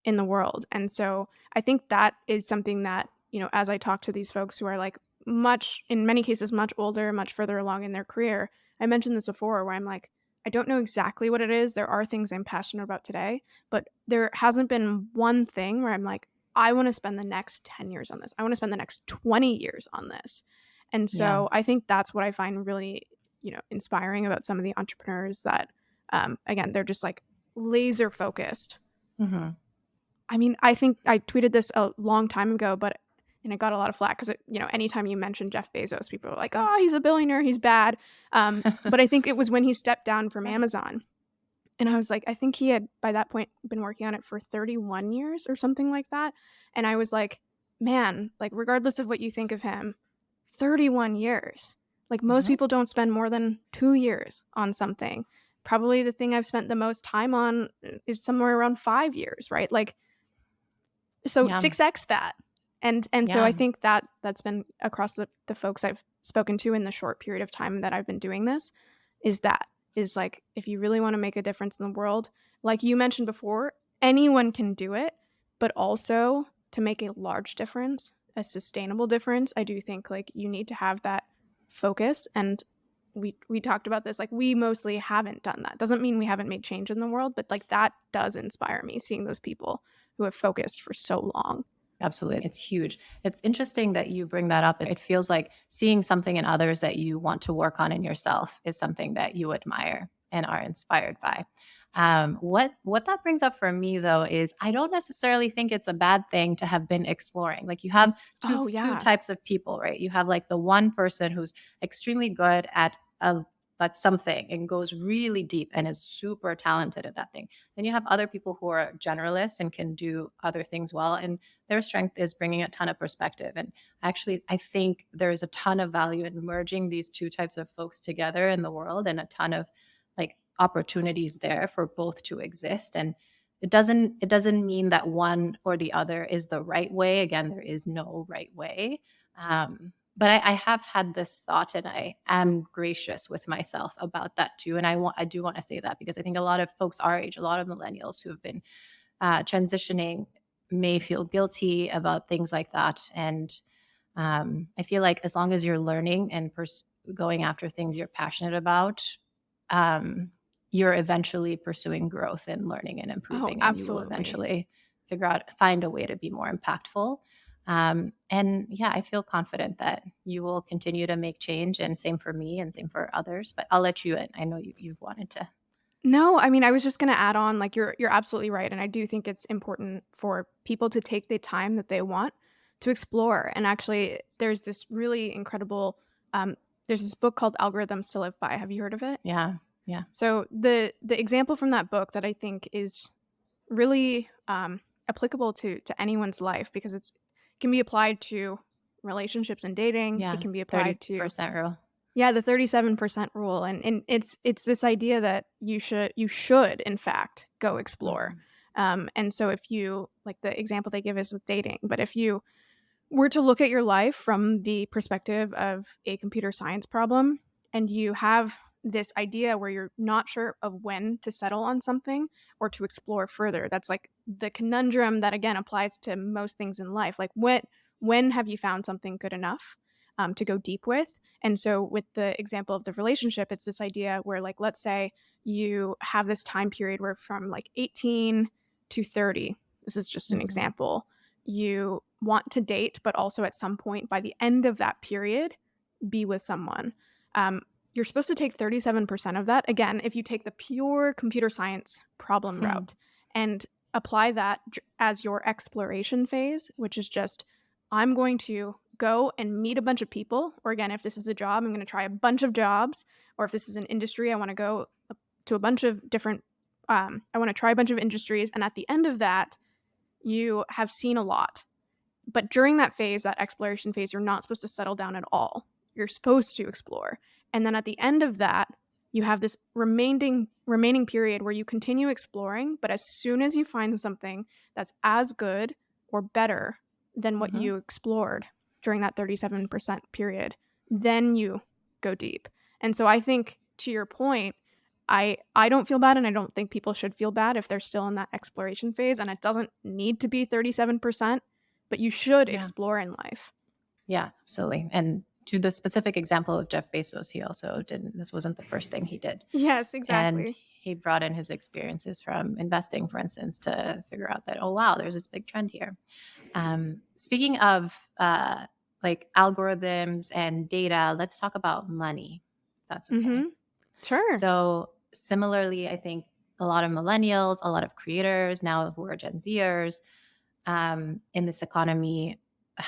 in the world." And so I think that is something that, as I talk to these folks who are like much, in many cases, much older, much further along in their career, I mentioned this before where I'm like, I don't know exactly what it is. There are things I'm passionate about today, but there hasn't been one thing where I'm like, I want to spend the next 10 years on this. I want to spend the next 20 years on this. And Yeah. so I think that's what I find really, inspiring about some of the entrepreneurs that, again, they're just like laser focused. Mhm. I mean, I think I tweeted this a long time ago, but and I got a lot of flack because anytime you mention Jeff Bezos, people are like, "Oh, he's a billionaire, he's bad." But I think it was when he stepped down from Amazon, and I was like, I think he had by that point been working on it for 31 years or something like that, and I was like, "Man, like regardless of what you think of him, 31 years. Like most Mhm. people don't spend more than 2 years on something. Probably the thing I've spent the most time on is somewhere around 5 years, right? Like so Yeah. 6x that. And so I Yeah. think that that's been across the folks I've spoken to in the short period of time that I've been doing this is that is like if you really want to make a difference in the world, like you mentioned before, anyone can do it, but also to make a large difference, a sustainable difference, I do think like you need to have that focus and we talked about this like we mostly haven't done that. Doesn't mean we haven't made change in the world, but like that does inspire me seeing those people who have focused for so long. Absolutely. It's huge. It's interesting that you bring that up. It feels like seeing something in others that you want to work on in yourself is something that you admire and are inspired by. What that brings up for me though is I don't necessarily think it's a bad thing to have been exploring. Like you have Oh, two yeah. types of people, right? You have like the one person who's extremely good at something and goes really deep and is super talented at that thing. Then you have other people who are generalists and can do other things well. And their strength is bringing a ton of perspective. And actually, I think there's a ton of value in merging these two types of folks together in the world and a ton of like opportunities there for both to exist. And it doesn't mean that one or the other is the right way. Again, there is no right way. But I have had this thought and I am gracious with myself about that too. And I do want to say that because I think a lot of folks our age, a lot of millennials who have been transitioning may feel guilty about things like that. And I feel like as long as you're learning and going after things you're passionate about, um, you're eventually pursuing growth and learning and Oh, improving, and you will absolutely. eventually find a way to be more impactful. And yeah, I feel confident that you will continue to make change, and same for me, and same for others. But I'll let you in. I know you've wanted to. No, I mean, I was just gonna add on, like, you're absolutely right, and I do think it's important for people to take the time that they want to explore, and actually, there's this really incredible, there's this book called Algorithms to Live By. Have you heard of it? Yeah, yeah. So, the example from that book that I think is really, applicable to anyone's life because it can be applied to relationships and dating, it Yeah, can be applied to 30% rule. yeah, the 37% rule, and it's this idea that you should, in fact, go explore. Mhm, And so if you like the example they give is with dating, but if you were to look at your life from the perspective of a computer science problem and you have this idea where you're not sure of when to settle on something or to explore further, that's like the conundrum that again applies to most things in life. Like when have you found something good enough to go deep with? And so with the example of the relationship, it's this idea where like let's say you have this time period where from like 18 to 30, this is just an mhm, example, you want to date, but also at some point by the end of that period, be with someone. Um, you're supposed to take 37% of that. Again, if you take the pure computer science problem hmm, route and apply that as your exploration phase, which is just, I'm going to go and meet a bunch of people, or again, if this is a job, I'm going to try a bunch of jobs, or if this is an industry, I want to go to a bunch of different, I want to try a bunch of industries. And at the end of that, you have seen a lot. But during that phase, that exploration phase, you're not supposed to settle down at all. You're supposed to explore. And then at the end of that, you have this remaining period where you continue exploring, but as soon as you find something that's as good or better than what Mhm. you explored during that 37% period, then you go deep. And so I think, to your point, I don't feel bad, and I don't think people should feel bad if they're still in that exploration phase, and it doesn't need to be 37%, but you should Yeah. explore in life. Yeah, absolutely. And to the specific example of Jeff Bezos, he also didn't, this wasn't the first thing he did. Yes, And exactly. he brought in his experiences from investing, for instance, to figure out that, oh, wow, there's this big trend here. Speaking of like algorithms and data, let's talk about money. That's okay. Mhm. Sure. So, similarly, I think a lot of millennials, a lot of creators now who are Gen Zers in this economy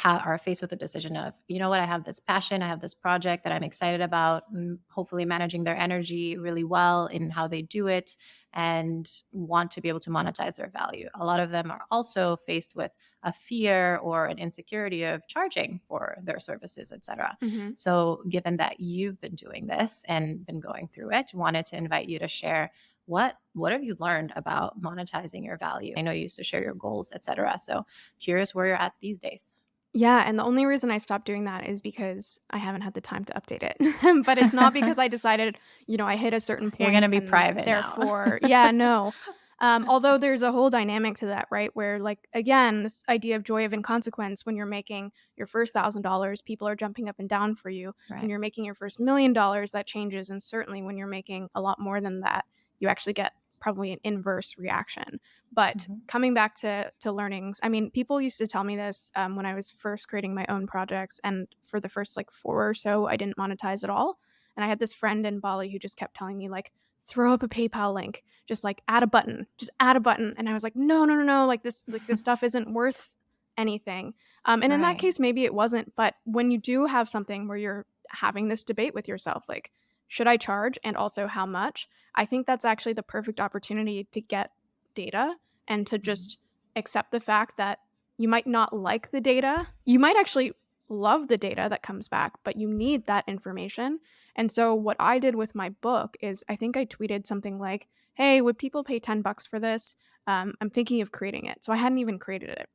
are faced with the decision of, you know what, I have this passion, I have this project that I'm excited about, hopefully managing their energy really well in how they do it and want to be able to monetize their value. A lot of them are also faced with a fear or an insecurity of charging for their services, etc. Mhm. So, given that you've been doing this and been going through it, wanted to invite you to share what have you learned about monetizing your value? I know you used to share your goals, etc. So curious where you're at these days. Yeah, and the only reason I stopped doing that is because I haven't had the time to update it. But it's not because I decided, I hit a certain You're going point to be and private now. therefore yeah, no. Although there's a whole dynamic to that, right? Where, like, again, this idea of joy of inconsequence, when you're making your first $1,000, people are jumping up and down for you. When Right. you're making your first $1,000,000, that changes. And certainly when you're making a lot more than that, you actually get probably an inverse reaction. But Mhm. coming back to learnings, I mean, people used to tell me this when I was first creating my own projects, and for the first like 4 or so, I didn't monetize at all. And I had this friend in Bali who just kept telling me, like, throw up a PayPal link, just like just add a button. And I was like, no, no, no, no, like this stuff isn't worth anything. And in that Right. case, maybe it wasn't. But when you do have something where you're having this debate with yourself, like, should I charge, and also how much? I think that's actually the perfect opportunity to get data and to Mhm. just accept the fact that you might not like the data. You might actually love the data that comes back, but you need that information. And so what I did with my book is, I think I tweeted something like, "Hey, would people pay $10 for this? I'm thinking of creating it." So I hadn't even created it.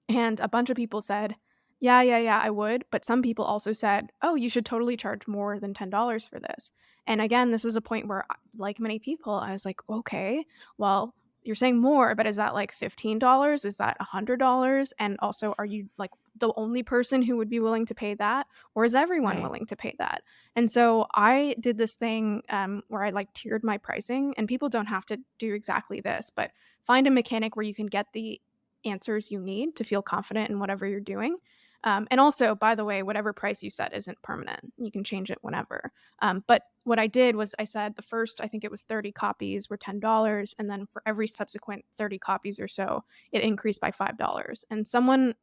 And a bunch of people said, "Yeah, yeah, yeah, I would." But some people also said, "Oh, you should totally charge more than $10 for this." And again, this was a point where, like many people, I was like, "Okay, well, you're saying more, but is that like $15? Is that $100? And also, are you like the only person who would be willing to pay that? Or is everyone Right. willing to pay that?" And so I did this thing where I like tiered my pricing, and people don't have to do exactly this, but find a mechanic where you can get the answers you need to feel confident in whatever you're doing. And also, by the way, whatever price you set isn't permanent. You can change it whenever. But what I did was, I said the first, I think it was 30 copies were $10. And then for every subsequent 30 copies or so, it increased by $5. And someone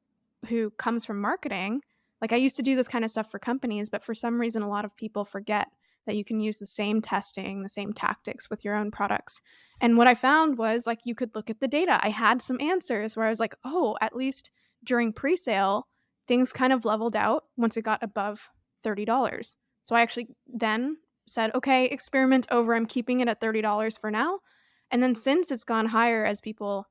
who comes from marketing, like, I used to do this kind of stuff for companies, but for some reason, a lot of people forget that you can use the same testing, the same tactics with your own products. And what I found was, like, you could look at the data. I had some answers where I was like, oh, at least during pre-sale, things kind of leveled out once it got above $30. So I actually then said, okay, experiment over. I'm keeping it at $30 for now. And then since it's gone higher, as people,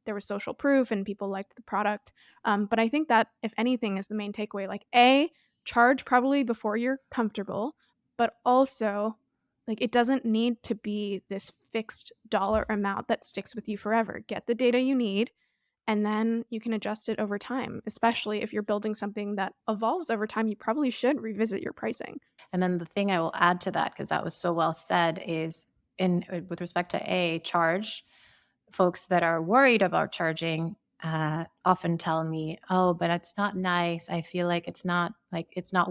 there was social proof and people liked the product. But I think that, if anything, is the main takeaway. Like, A, charge probably before you're comfortable, but also, like, it doesn't need to be this fixed dollar amount that sticks with you forever. Get the data you need, and then you can adjust it over time. Especially if you're building something that evolves over time, you probably should revisit your pricing. And then the thing I will add to that, because that was so well said, is in with respect to a charge, folks that are worried about charging often tell me, "Oh, but it's not nice. I feel like it's not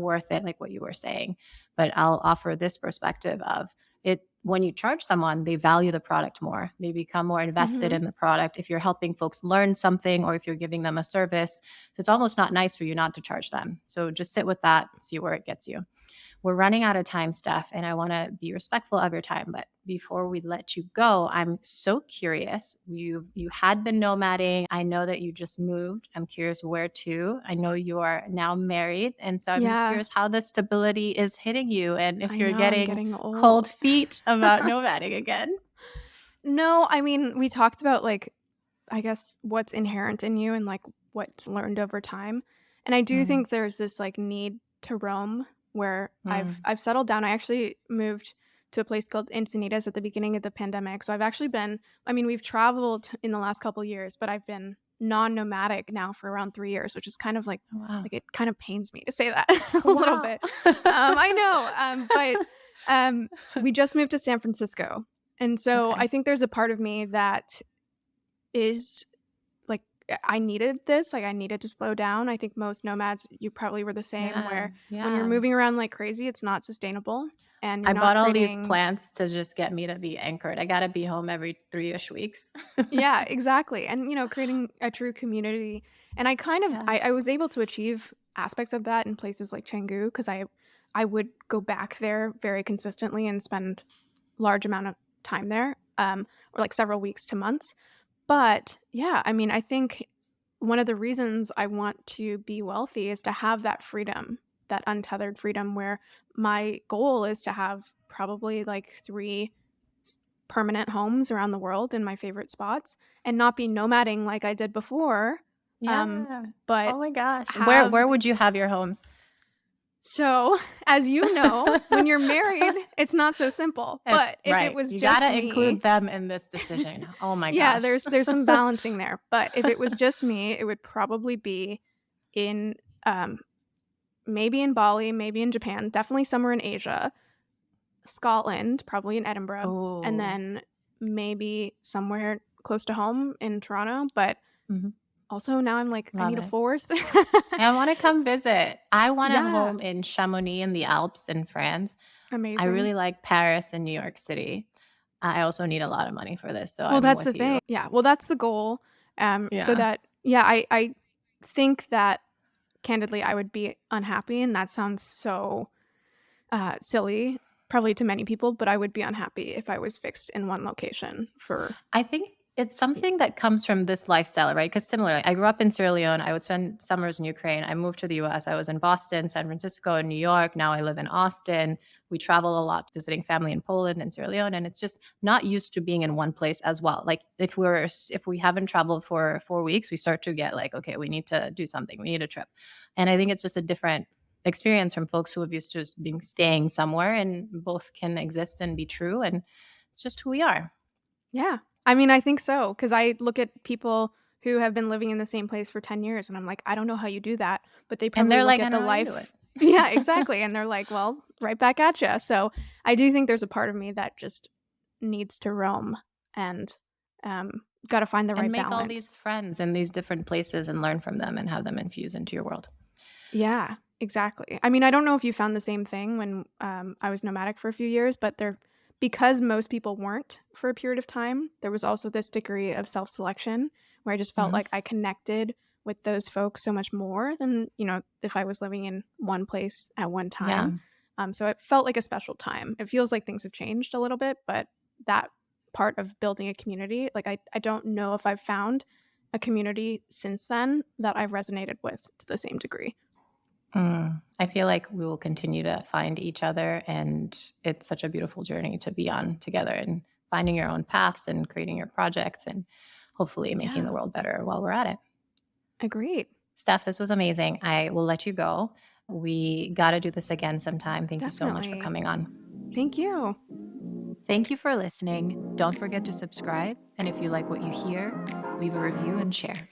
worth it," like what you were saying. But I'll offer this perspective of it. when you charge someone, they value the product more. They become more invested Mhm. in the product if you're helping folks learn something or if you're giving them a service. So it's almost not nice for you not to charge them. So just sit with that, see where it gets you. We're running out of time, Steph, and I want to be respectful of your time. But before we let you go, I'm so curious. You had been nomading. I know that you just moved. I'm curious where to. I know you are now married, and so I'm just Yeah, curious how the stability is hitting you, and if I you're know, I'm getting getting cold old. feet about nomading again. No, I mean, we talked about, like, I guess, what's inherent in you and, like, what's learned over time, and I do Mm, think there's this, like, need to roam where I've mm. I've settled down. I actually moved to a place called Encinitas at the beginning of the pandemic, so I've actually been I mean, we've traveled in the last couple years, but I've been non-nomadic now for around 3 years, which is kind of Wow. like, it kind of pains me to say that a little Wow. bit. I know, but, um, we just moved to San Francisco, and so Okay. I think there's a part of me that is like, I needed this, like, I needed to slow down. I think most nomads, you probably were the same, Yeah. where when you're Yeah. moving around like crazy, it's not sustainable, and you're I not bought all these creating. plants to just get me to be anchored. I gotta be home every 3-ish weeks. Yeah, exactly, and, creating a true community, and I kind of Yeah. I was able to achieve aspects of that in places like Canggu because I would go back there very consistently and spend large amount of time there, or, like, several weeks to months. But, yeah, I mean, I think one of the reasons I want to be wealthy is to have that freedom, that untethered freedom where my goal is to have probably, like, 3 s permanent homes around the world in my favorite spots and not be nomading like I did before, um, Yeah. but Oh my gosh. Where have would you have your homes? so, as you know, when you're married, it's not so simple, It's but if it right. was You just gotta include me. them in this decision. Oh my Yeah, gosh. there's some balancing there, but if it was just me, it would probably be in, um, maybe in Bali, maybe in Japan, definitely somewhere in Asia, Scotland, probably in Edinburgh, and Oh. then maybe somewhere close to home in Toronto, but Mhm. also now I'm like, I Love need a it. 4th. I wanna come visit. I want a Yeah, home in Chamonix in the Alps in France. I amazing. really like Paris and New York City. I also need a lot of money for this, so Well, I'm that's with the you. thing. Yeah, well, that's the goal, so Yeah. that yeah, I think that candidly, I would be unhappy, and that sounds so silly, probably to many people, but I would be unhappy if I was fixed in one location for. I think it's something that comes from this lifestyle, right? Because similarly, I grew up in Sierra Leone. I would spend summers in Ukraine. I moved to the US. I was in Boston, San Francisco, and New York. Now I live in Austin. We travel a lot visiting family in Poland and Sierra Leone. And it's just not used to being in one place as well. Like if we haven't traveled for 4 weeks, we start to get like, okay, we need to do something. We need a trip. And I think it's just a different experience from folks who have used to just being staying somewhere, and both can exist and be true. And it's just who we are. Yeah. I mean, I think so because I look at people who have been living in the same place for 10 years, and I'm like, "I don't know how you do that," but they And probably they're look like, I at know the how you do it. life. Yeah, exactly, and they're like, "Well, right back at ya." So, I do think there's a part of me that just needs to roam and, gotta find the And right make all balance. these friends in these different places and learn from them and have them infuse into your world. Yeah, exactly. I mean, I don't know if you found the same thing when, I was nomadic for a few years, but there because most people weren't for a period of time, there was also this degree of self-selection where I just felt Mhm. like I connected with those folks so much more than, if I was living in one place at one Yeah. time. So it felt like a special time. It feels like things have changed a little bit, but that part of building a community, like I don't know if I've found a community since then that I've resonated with to the same degree. I feel like we will continue to find each other, and it's such a beautiful journey to be on together and finding your own paths and creating your projects and hopefully making Yeah, the world better while we're at it. agreed. Steph, this was amazing. I will let you go. We got to do this again sometime. Thank you so much for Definitely. coming on. Thank you. Thank you for listening. Don't forget to subscribe. And if you like what you hear, leave a review and share.